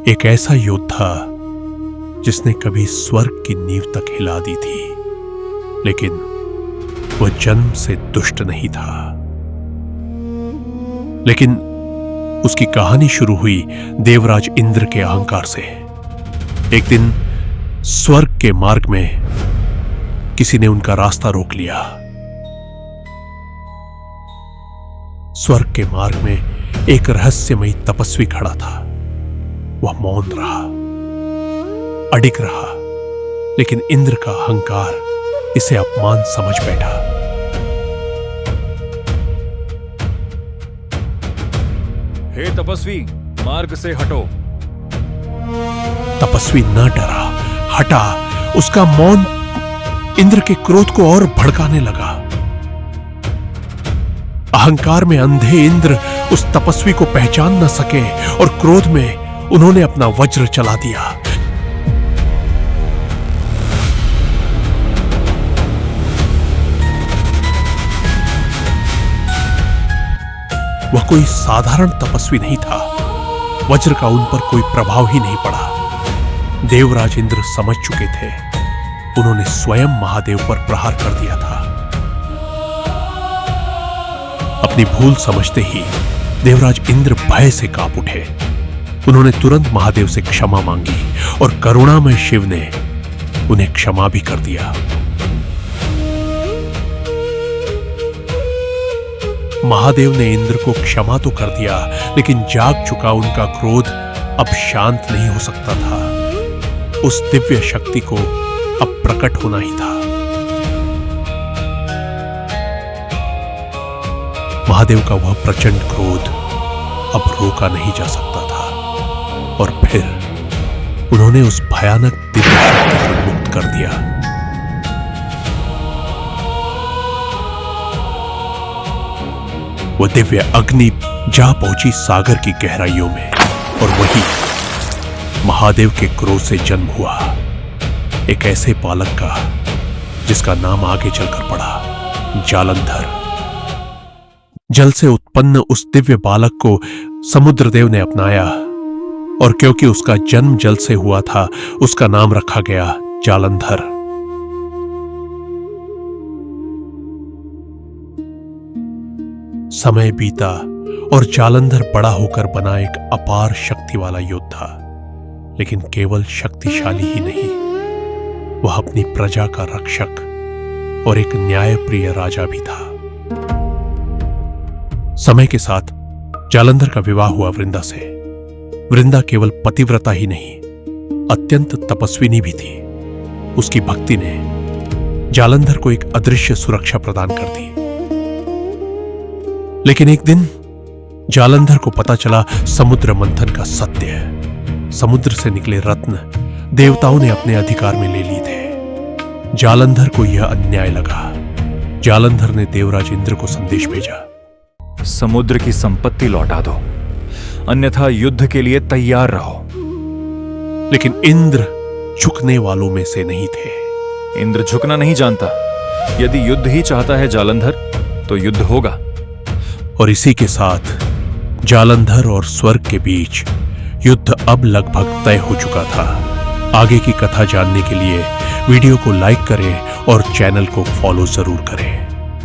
एक ऐसा योद्धा जिसने कभी स्वर्ग की नींव तक हिला दी थी, लेकिन वह जन्म से दुष्ट नहीं था। लेकिन उसकी कहानी शुरू हुई देवराज इंद्र के अहंकार से। एक दिन स्वर्ग के मार्ग में किसी ने उनका रास्ता रोक लिया। स्वर्ग के मार्ग में एक रहस्यमयी तपस्वी खड़ा था। वह मौन रहा, अडिग रहा, लेकिन इंद्र का अहंकार इसे अपमान समझ बैठा। हे तपस्वी, मार्ग से हटो। तपस्वी न डरा, हटा। उसका मौन इंद्र के क्रोध को और भड़काने लगा। अहंकार में अंधे इंद्र उस तपस्वी को पहचान न सके और क्रोध में उन्होंने अपना वज्र चला दिया। वह कोई साधारण तपस्वी नहीं था। वज्र का उन पर कोई प्रभाव ही नहीं पड़ा। देवराज इंद्र समझ चुके थे। उन्होंने स्वयं महादेव पर प्रहार कर दिया था। अपनी भूल समझते ही देवराज इंद्र भय से कांप उठे। उन्होंने तुरंत महादेव से क्षमा मांगी और करुणामय शिव ने उन्हें क्षमा भी कर दिया। महादेव ने इंद्र को क्षमा तो कर दिया, लेकिन जाग चुका उनका क्रोध अब शांत नहीं हो सकता था। उस दिव्य शक्ति को अब प्रकट होना ही था। महादेव का वह प्रचंड क्रोध अब रोका नहीं जा सकता था और फिर उन्होंने उस भयानक दिव्य शक्ति को मुक्त कर दिया। वह दिव्य अग्नि जा पहुंची सागर की गहराइयों में और वही महादेव के क्रोध से जन्म हुआ, एक ऐसे बालक का जिसका नाम आगे चलकर पड़ा जालंधर। जल से उत्पन्न उस दिव्य बालक को समुद्रदेव ने अपनाया और क्योंकि उसका जन्म जल से हुआ था, उसका नाम रखा गया जालंधर। समय बीता और जालंधर बड़ा होकर बना एक अपार शक्ति वाला योद्धा। लेकिन केवल शक्तिशाली ही नहीं, वह अपनी प्रजा का रक्षक और एक न्यायप्रिय राजा भी था। समय के साथ जालंधर का विवाह हुआ वृंदा से। वृंदा केवल पतिव्रता ही नहीं, अत्यंत तपस्विनी भी थी। उसकी भक्ति ने जालंधर को एक अदृश्य सुरक्षा प्रदान कर दी। लेकिन एक दिन जालंधर को पता चला समुद्र मंथन का सत्य। समुद्र से निकले रत्न देवताओं ने अपने अधिकार में ले लिए थे। जालंधर को यह अन्याय लगा। जालंधर ने देवराज इंद्र को संदेश भेजा, समुद्र की संपत्ति लौटा दो, अन्यथा युद्ध के लिए तैयार रहो। लेकिन इंद्र झुकने वालों में से नहीं थे। इंद्र झुकना नहीं जानता। यदि युद्ध ही चाहता है जालंधर, तो युद्ध होगा। और इसी के साथ जालंधर और स्वर्ग के बीच युद्ध अब लगभग तय हो चुका था। आगे की कथा जानने के लिए वीडियो को लाइक करें और चैनल को फॉलो जरूर करें।